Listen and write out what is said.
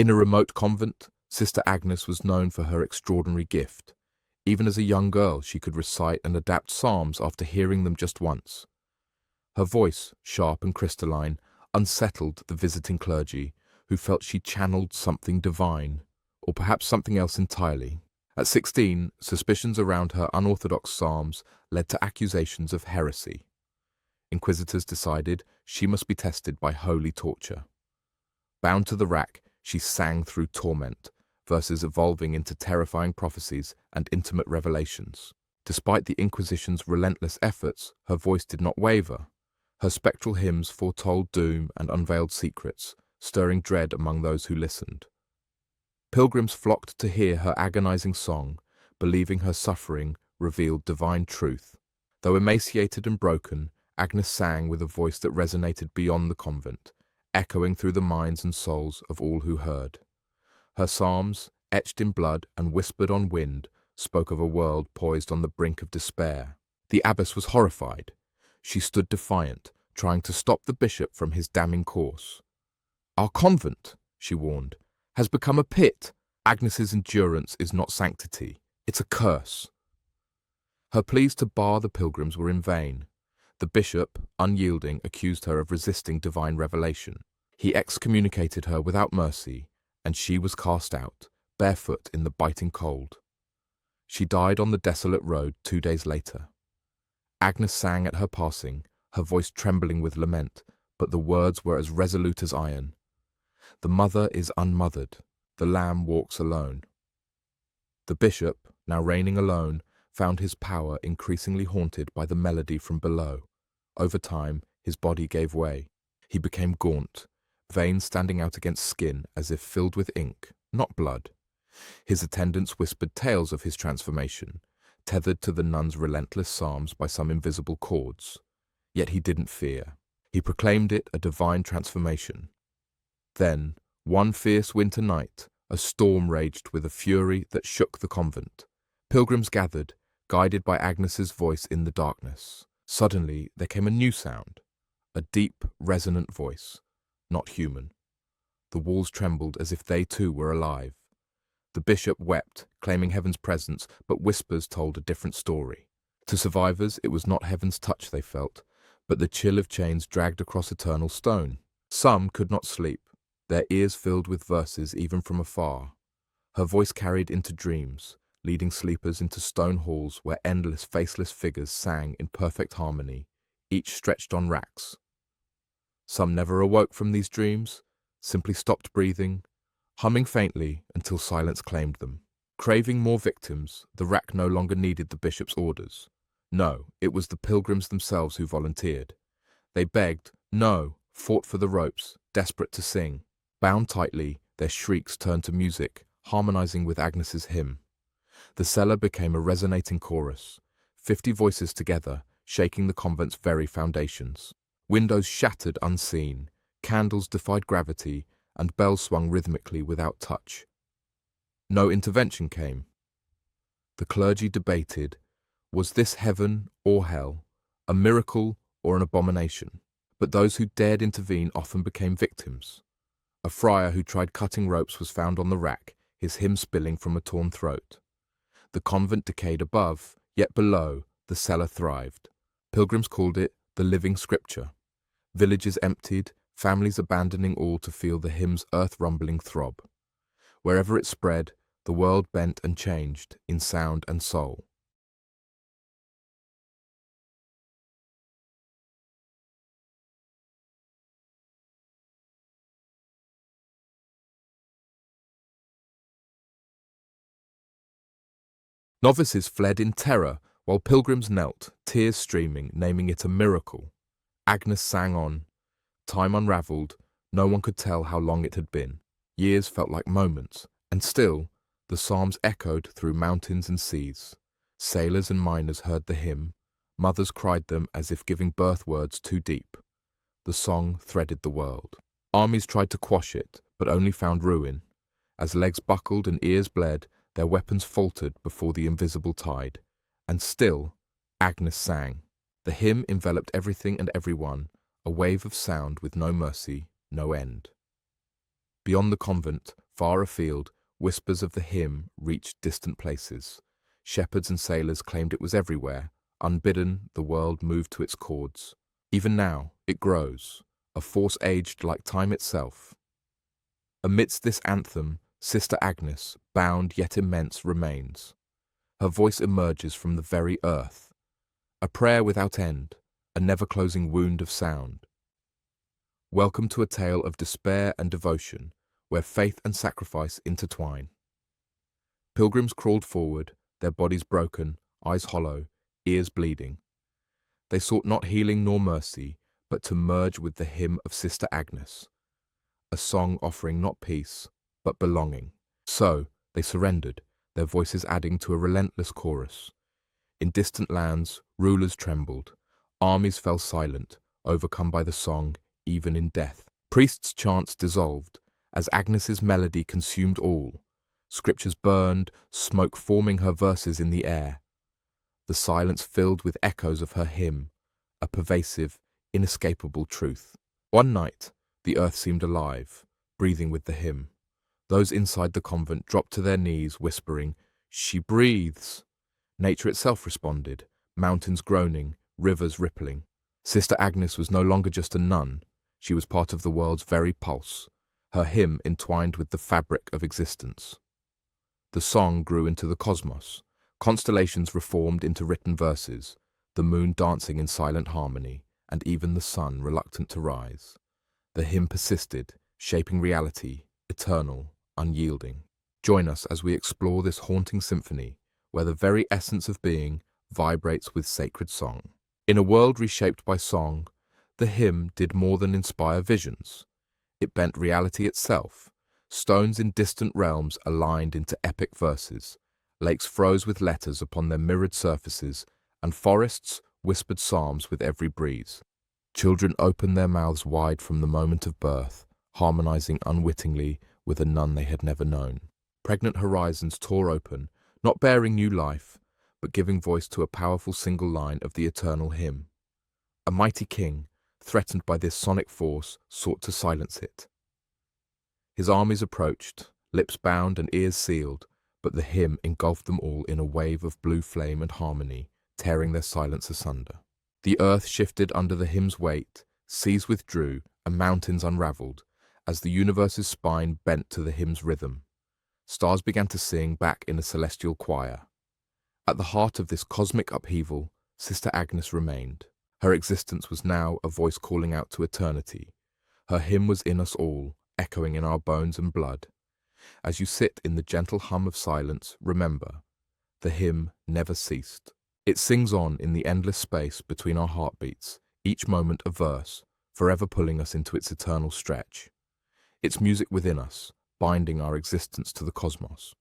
In a remote convent, Sister Agnes was known for her extraordinary gift. Even as a young girl, she could recite and adapt psalms after hearing them just once. Her voice, sharp and crystalline, unsettled the visiting clergy, who felt she channeled something divine, or perhaps something else entirely. At 16, suspicions around her unorthodox psalms led to accusations of heresy. Inquisitors decided she must be tested by holy torture. Bound to the rack, she sang through torment, verses evolving into terrifying prophecies and intimate revelations. Despite the Inquisition's relentless efforts, her voice did not waver. Her spectral hymns foretold doom and unveiled secrets, stirring dread among those who listened. Pilgrims flocked to hear her agonizing song, believing her suffering revealed divine truth. Though emaciated and broken, Agnes sang with a voice that resonated beyond the convent, echoing through the minds and souls of all who heard. Her psalms, etched in blood and whispered on wind, spoke of a world poised on the brink of despair. The abbess was horrified. She stood defiant, trying to stop the bishop from his damning course. "Our convent," she warned, "has become a pit. Agnes's endurance is not sanctity, it's a curse." Her pleas to bar the pilgrims were in vain. The bishop, unyielding, accused her of resisting divine revelation. He excommunicated her without mercy, and she was cast out, barefoot in the biting cold. She died on the desolate road 2 days later. Agnes sang at her passing, her voice trembling with lament, but the words were as resolute as iron. "The mother is unmothered, the lamb walks alone." The bishop, now reigning alone, found his power increasingly haunted by the melody from below. Over time, his body gave way. He became gaunt, veins standing out against skin as if filled with ink, not blood. His attendants whispered tales of his transformation, tethered to the nun's relentless psalms by some invisible cords. Yet he didn't fear. He proclaimed it a divine transformation. Then, one fierce winter night, a storm raged with a fury that shook the convent. Pilgrims gathered, guided by Agnes's voice in the darkness. Suddenly, there came a new sound, a deep, resonant voice, not human. The walls trembled as if they too were alive. The bishop wept, claiming heaven's presence, but whispers told a different story. To survivors, it was not heaven's touch they felt, but the chill of chains dragged across eternal stone. Some could not sleep, their ears filled with verses even from afar. Her voice carried into dreams, leading sleepers into stone halls where endless, faceless figures sang in perfect harmony, each stretched on racks. Some never awoke from these dreams, simply stopped breathing, humming faintly until silence claimed them. Craving more victims, the rack no longer needed the bishop's orders. No, it was the pilgrims themselves who volunteered. They begged, no, fought for the ropes, desperate to sing. Bound tightly, their shrieks turned to music, harmonizing with Agnes's hymn. The cellar became a resonating chorus, 50 voices together, shaking the convent's very foundations. Windows shattered unseen, candles defied gravity, and bells swung rhythmically without touch. No intervention came. The clergy debated, was this heaven or hell, a miracle or an abomination? But those who dared intervene often became victims. A friar who tried cutting ropes was found on the rack, his hymn spilling from a torn throat. The convent decayed above, yet below, the cellar thrived. Pilgrims called it the living scripture. Villages emptied, families abandoning all to feel the hymn's earth-rumbling throb. Wherever it spread, the world bent and changed in sound and soul. Novices fled in terror, while pilgrims knelt, tears streaming, naming it a miracle. Agnes sang on. Time unravelled, no one could tell how long it had been. Years felt like moments, and still, the psalms echoed through mountains and seas. Sailors and miners heard the hymn. Mothers cried them as if giving birth words too deep. The song threaded the world. Armies tried to quash it, but only found ruin. As legs buckled and ears bled, their weapons faltered before the invisible tide. And still, Agnes sang. The hymn enveloped everything and everyone, a wave of sound with no mercy, no end. Beyond the convent, far afield, whispers of the hymn reached distant places. Shepherds and sailors claimed it was everywhere. Unbidden, the world moved to its chords. Even now, it grows, a force aged like time itself. Amidst this anthem, Sister Agnes, bound yet immense, remains. Her voice emerges from the very earth, a prayer without end, a never-closing wound of sound. Welcome to a tale of despair and devotion, where faith and sacrifice intertwine. Pilgrims crawled forward, their bodies broken, eyes hollow, ears bleeding. They sought not healing nor mercy, but to merge with the hymn of Sister Agnes, a song offering not peace, but belonging. So they surrendered, their voices adding to a relentless chorus. In distant lands, rulers trembled, armies fell silent, overcome by the song, even in death. Priests' chants dissolved, as Agnes's melody consumed all. Scriptures burned, smoke forming her verses in the air. The silence filled with echoes of her hymn, a pervasive, inescapable truth. One night, the earth seemed alive, breathing with the hymn. Those inside the convent dropped to their knees, whispering, "She breathes!" Nature itself responded, mountains groaning, rivers rippling. Sister Agnes was no longer just a nun, she was part of the world's very pulse, her hymn entwined with the fabric of existence. The song grew into the cosmos, constellations reformed into written verses, the moon dancing in silent harmony, and even the sun reluctant to rise. The hymn persisted, shaping reality, eternal, unyielding. Join us as we explore this haunting symphony, where the very essence of being vibrates with sacred song. In a world reshaped by song, the hymn did more than inspire visions. It bent reality itself. Stones in distant realms aligned into epic verses, lakes froze with letters upon their mirrored surfaces, and forests whispered psalms with every breeze. Children opened their mouths wide from the moment of birth, harmonizing unwittingly with a nun they had never known. Pregnant horizons tore open, not bearing new life, but giving voice to a powerful single line of the eternal hymn. A mighty king, threatened by this sonic force, sought to silence it. His armies approached, lips bound and ears sealed, but the hymn engulfed them all in a wave of blue flame and harmony, tearing their silence asunder. The earth shifted under the hymn's weight, seas withdrew, and mountains unraveled, as the universe's spine bent to the hymn's rhythm. Stars began to sing back in a celestial choir. At the heart of this cosmic upheaval, Sister Agnes remained. Her existence was now a voice calling out to eternity. Her hymn was in us all, echoing in our bones and blood. As you sit in the gentle hum of silence, remember, the hymn never ceased. It sings on in the endless space between our heartbeats, each moment a verse, forever pulling us into its eternal stretch. Its music within us, binding our existence to the cosmos.